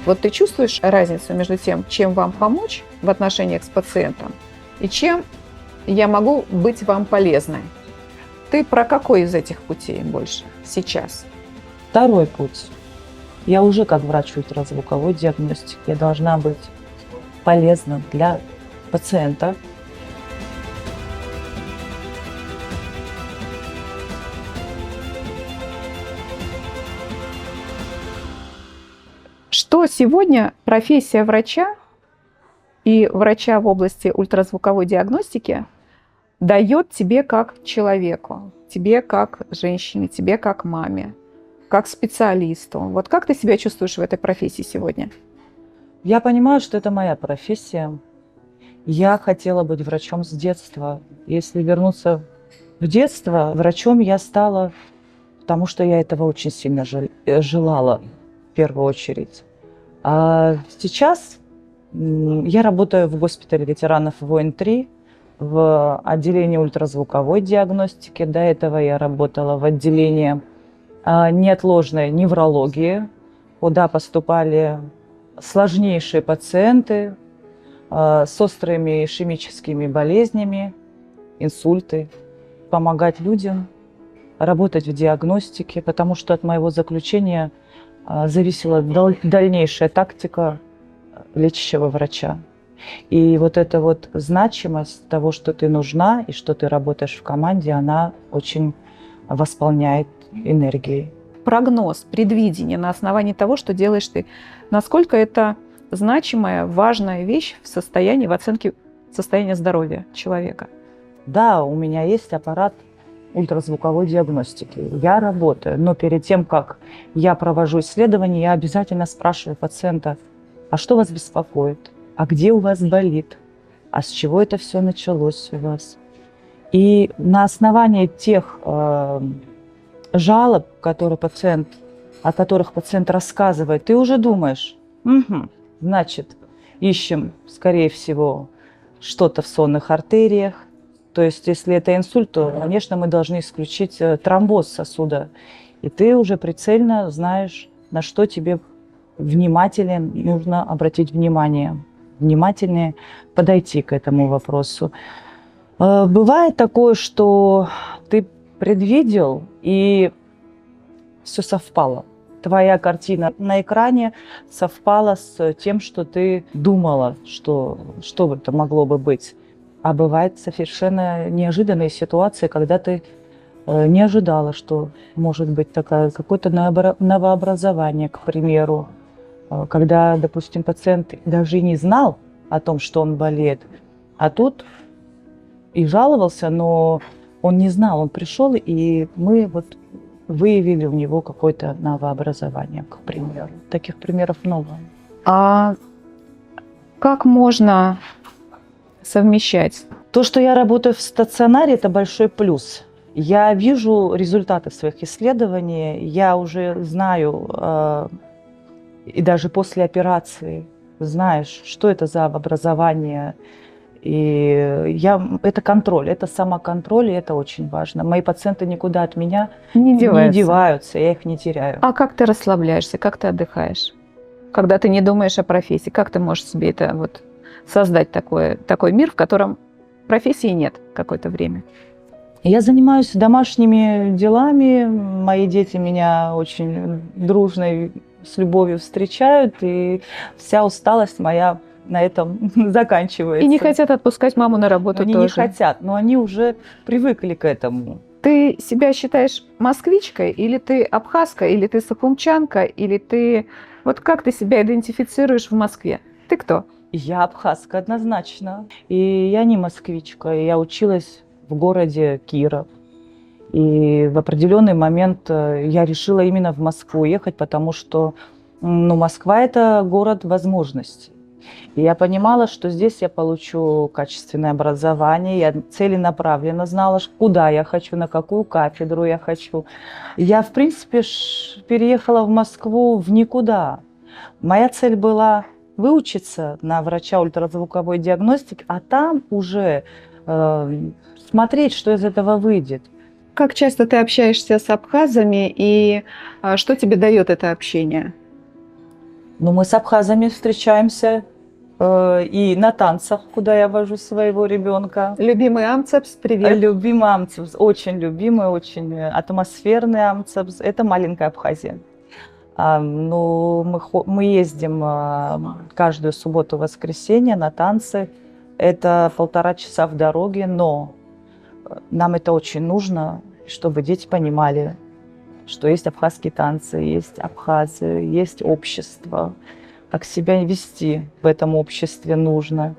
Вот ты чувствуешь разницу между тем, чем вам помочь в отношениях с пациентом, и чем я могу быть вам полезной? Ты про какой из этих путей больше сейчас? Второй путь. Я уже как врач ультразвуковой диагностики, я должна быть полезна для пациента. Что сегодня профессия врача и врача в области ультразвуковой диагностики дает тебе как человеку, тебе как женщине, тебе как маме, как специалисту? Вот как ты себя чувствуешь в этой профессии сегодня? Я понимаю, что это моя профессия. Я хотела быть врачом с детства. Если вернуться в детство, врачом я стала, потому что я этого очень сильно желала в первую очередь. А сейчас я работаю в госпитале ветеранов войн-3 в отделении ультразвуковой диагностики. До этого я работала в отделении неотложной неврологии, куда поступали сложнейшие пациенты с острыми ишемическими болезнями, инсульты. Помогать людям, работать в диагностике, потому что от моего заключения зависела дальнейшая тактика лечащего врача. И вот эта вот значимость того, что ты нужна и что ты работаешь в команде, она очень восполняет энергией. Прогноз, предвидение на основании того, что делаешь ты. Насколько это значимая, важная вещь в оценке состояния здоровья человека? Да, у меня есть аппарат ультразвуковой диагностики. Я работаю, но перед тем, как я провожу исследование, я обязательно спрашиваю пациента, а что вас беспокоит? А где у вас болит? А с чего это все началось у вас? И на основании тех жалоб, о которых пациент рассказывает, ты уже думаешь, значит, ищем, скорее всего, что-то в сонных артериях. То есть, если это инсульт, то, конечно, мы должны исключить тромбоз сосуда. И ты уже прицельно знаешь, на что тебе внимательно нужно обратить внимание. Внимательнее подойти к этому вопросу. Бывает такое, что ты предвидел, и все совпало. Твоя картина на экране совпала с тем, что ты думала, что это могло бы быть. А бывают совершенно неожиданные ситуации, когда ты не ожидала, что может быть какое-то новообразование, к примеру. Когда, допустим, пациент даже и не знал о том, что он болеет, а тут и жаловался, но он не знал, он пришел, и мы вот выявили у него какое-то новообразование, к примеру. Таких примеров много. А как можно совмещать? То, что я работаю в стационаре, это большой плюс. Я вижу результаты своих исследований, я уже знаю, и даже после операции знаешь, что это за образование. И это контроль, это самоконтроль, и это очень важно. Мои пациенты никуда от меня не деваются, я их не теряю. А как ты расслабляешься, как ты отдыхаешь? Когда ты не думаешь о профессии, как ты можешь себе это создать такой мир, в котором профессии нет какое-то время? Я занимаюсь домашними делами, мои дети меня очень дружно и с любовью встречают, и вся усталость моя на этом заканчивается. И не хотят отпускать маму на работу они тоже. Не хотят, но они уже привыкли к этому. Ты себя считаешь москвичкой, или ты абхазка, или ты сахумчанка, или ты... Вот как ты себя идентифицируешь в Москве? Ты кто? Я абхазка однозначно. И я не москвичка, я училась в городе Киров. И в определенный момент я решила именно в Москву ехать, потому что Москва – это город возможностей. И я понимала, что здесь я получу качественное образование, я целенаправленно знала, куда я хочу, на какую кафедру я хочу. Я, в принципе, переехала в Москву в никуда. Моя цель была выучиться на врача ультразвуковой диагностики, а там уже смотреть, что из этого выйдет. Как часто ты общаешься с абхазами, и что тебе дает это общение? Но мы с абхазами встречаемся и на танцах, куда я вожу своего ребенка. Любимый Амцепс, привет. Любимый Амцепс, очень любимый, очень атмосферный Амцепс. Это маленькая Абхазия. Ну, мы ездим каждую субботу-воскресенье на танцы. Это 1,5 часа в дороге, но нам это очень нужно, чтобы дети понимали, что есть абхазские танцы, есть Абхазия, есть общество, как себя вести в этом обществе нужно.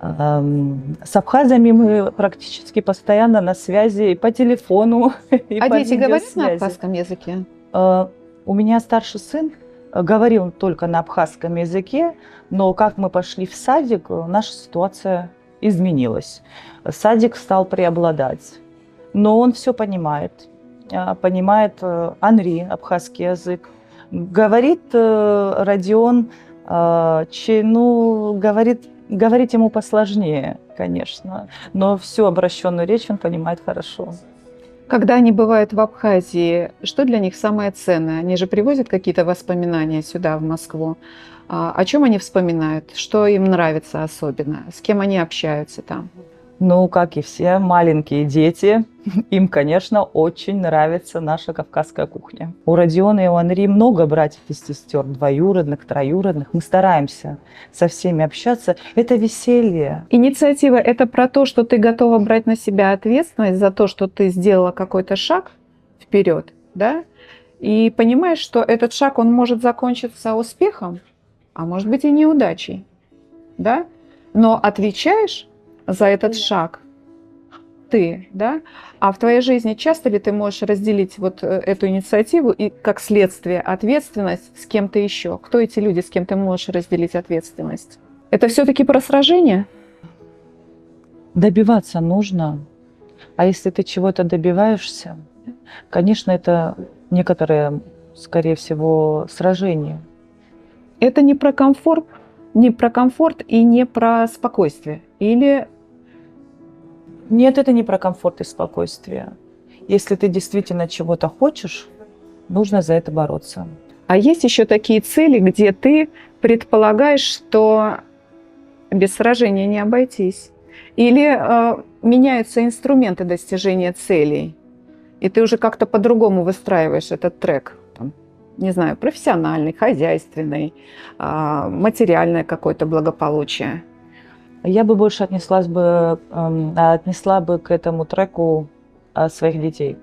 С абхазами мы практически постоянно на связи и по телефону, и А по дети говорят на видеосвязи. абхазском языке? У меня старший сын говорил только на абхазском языке, но как мы пошли в садик, наша ситуация изменилась. Садик стал преобладать, но он все понимает. Понимает Анри, абхазский язык. Говорит Родион, говорить ему посложнее, конечно, но всю обращенную речь он понимает хорошо. Когда они бывают в Абхазии, что для них самое ценное? Они же привозят какие-то воспоминания сюда, в Москву. О чем они вспоминают? Что им нравится особенно? С кем они общаются там? Ну, как и все маленькие дети, им, конечно, очень нравится наша кавказская кухня. У Родиона и у Анри много братьев и сестер, двоюродных, троюродных. Мы стараемся со всеми общаться. Это веселье. Инициатива – это про то, что ты готова брать на себя ответственность за то, что ты сделала какой-то шаг вперед, да? И понимаешь, что этот шаг, он может закончиться успехом, а может быть и неудачей, да? Но отвечаешь за этот шаг ты, да? А в твоей жизни часто ли ты можешь разделить вот эту инициативу и, как следствие, ответственность с кем-то еще? Кто эти люди, с кем ты можешь разделить ответственность? Это все-таки про сражение? Добиваться нужно. А если ты чего-то добиваешься, конечно, это некоторые, скорее всего, сражения. Это не про комфорт и не про спокойствие. Или Нет, это не про комфорт и спокойствие. Если ты действительно чего-то хочешь, нужно за это бороться. А есть еще такие цели, где ты предполагаешь, что без сражения не обойтись. Или меняются инструменты достижения целей, и ты уже как-то по-другому выстраиваешь этот трек. Там, не знаю, профессиональный, хозяйственный, материальное какое-то благополучие. Я бы больше отнесла бы к этому треку своих детей.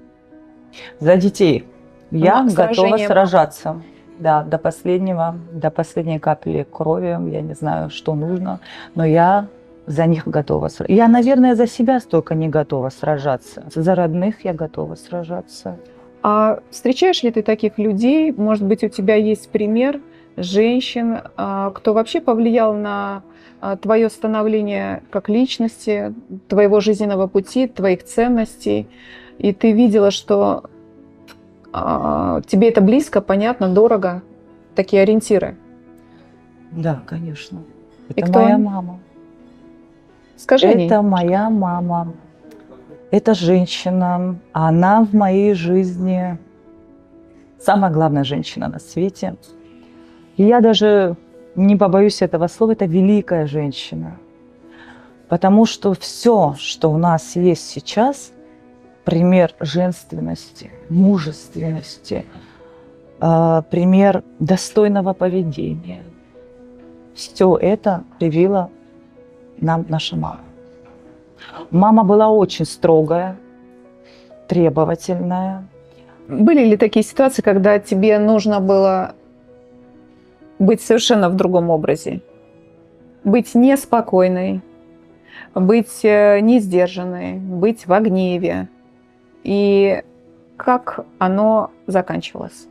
За детей. Я готова сражаться. Да, до последней капли крови. Я не знаю, что нужно, но я за них готова. Я, наверное, за себя столько не готова сражаться. За родных я готова сражаться. А встречаешь ли ты таких людей? Может быть, у тебя есть пример женщин, кто вообще повлиял на твое становление как личности, твоего жизненного пути, твоих ценностей, и ты видела, что тебе это близко, понятно, дорого, такие ориентиры? Да, конечно. И Это кто моя они? мама. Скажи о ней. Это моя мама. Это женщина. Она в моей жизни самая главная женщина на свете. И я даже не побоюсь этого слова, это великая женщина. Потому что все, что у нас есть сейчас, пример женственности, мужественности, пример достойного поведения, все это привила нам наша мама. Мама была очень строгая, требовательная. Были ли такие ситуации, когда тебе нужно было быть совершенно в другом образе? Быть неспокойной, быть не сдержанной, быть в гневе. И как оно заканчивалось?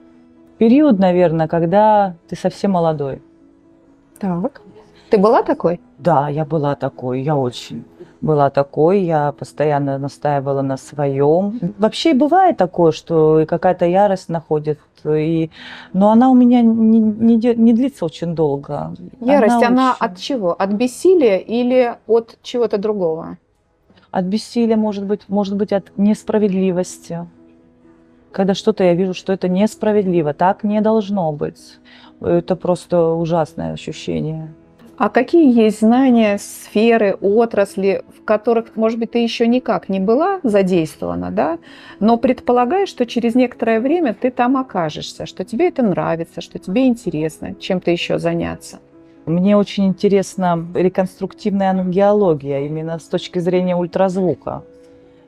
Период, наверное, когда ты совсем молодой. Так. Ты была такой? Да, я была такой, я очень была такой, я постоянно настаивала на своем. Вообще бывает такое, что и какая-то ярость находит, но она у меня не длится очень долго. Ярость, она очень- от чего? От бессилия или от чего-то другого? От бессилия, может быть, от несправедливости. Когда что-то я вижу, что это несправедливо, так не должно быть. Это просто ужасное ощущение. А какие есть знания, сферы, отрасли, в которых, может быть, ты еще никак не была задействована, да? Но предполагаешь, что через некоторое время ты там окажешься, что тебе это нравится, что тебе интересно чем-то еще заняться? Мне очень интересна реконструктивная ангиология, именно с точки зрения ультразвука.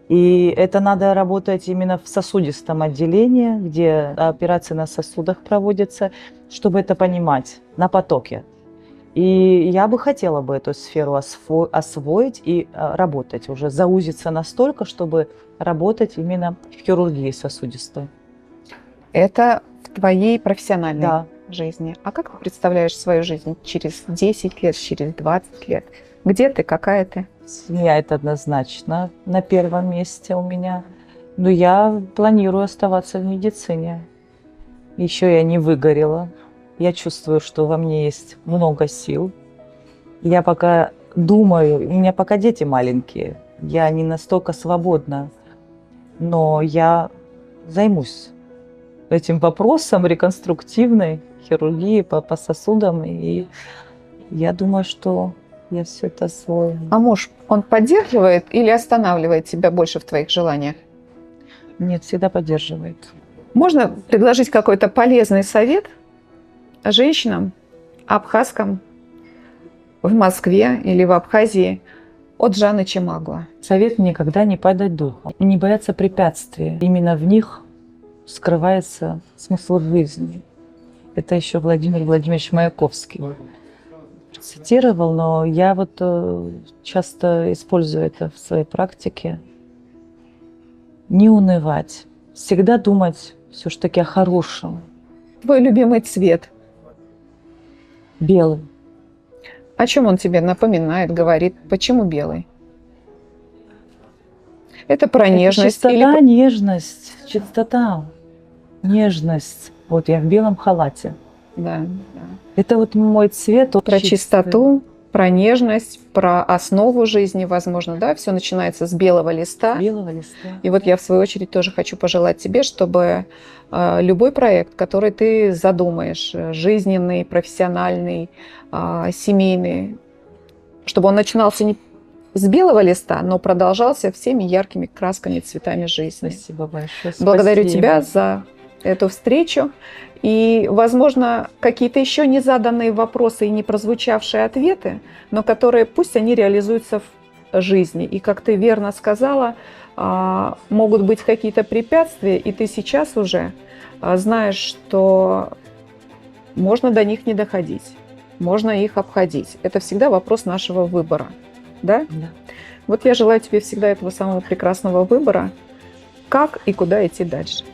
И это надо работать именно в сосудистом отделении, где операции на сосудах проводятся, чтобы это понимать, на потоке. И я бы хотела бы эту сферу освоить и работать, уже заузиться настолько, чтобы работать именно в хирургии сосудистой. Это в твоей профессиональной Да. жизни. А как ты представляешь свою жизнь через 10 лет, через 20 лет? Где ты, какая ты? Семья – это однозначно на первом месте у меня. Но я планирую оставаться в медицине. Еще я не выгорела. Я чувствую, что во мне есть много сил. Я пока думаю, у меня пока дети маленькие, я не настолько свободна, но я займусь этим вопросом реконструктивной хирургии по сосудам, и я думаю, что я все это освою. А муж, он поддерживает или останавливает тебя больше в твоих желаниях? Нет, всегда поддерживает. Можно предложить какой-то полезный совет женщинам, абхазкам в Москве или в Абхазии от Жанны Чемагло? Совет: никогда не падать духом, не бояться препятствий. Именно в них скрывается смысл жизни. Это еще Владимир Владимирович Маяковский цитировал, но я вот часто использую это в своей практике. Не унывать, всегда думать все-таки о хорошем. Твой любимый цвет? Белый. О чем он тебе напоминает, говорит? Почему белый? Это про нежность? Чистота, или... нежность, чистота, нежность. Вот я в белом халате. Да, да. Это вот мой цвет. Про чистый. чистоту, про нежность, про основу жизни, возможно, да? Все начинается с белого листа. Белого листа. И вот я, в свою очередь, тоже хочу пожелать тебе, чтобы любой проект, который ты задумаешь, жизненный, профессиональный, семейный, чтобы он начинался не с белого листа, но продолжался всеми яркими красками, цветами жизни. Спасибо большое. Благодарю Спасибо. тебя за эту встречу. И, возможно, какие-то еще не заданные вопросы и не прозвучавшие ответы, но которые, пусть они реализуются в жизни. И, как ты верно сказала, могут быть какие-то препятствия, и ты сейчас уже знаешь, что можно до них не доходить, можно их обходить. Это всегда вопрос нашего выбора. Да? Да. Вот я желаю тебе всегда этого самого прекрасного выбора, как и куда идти дальше.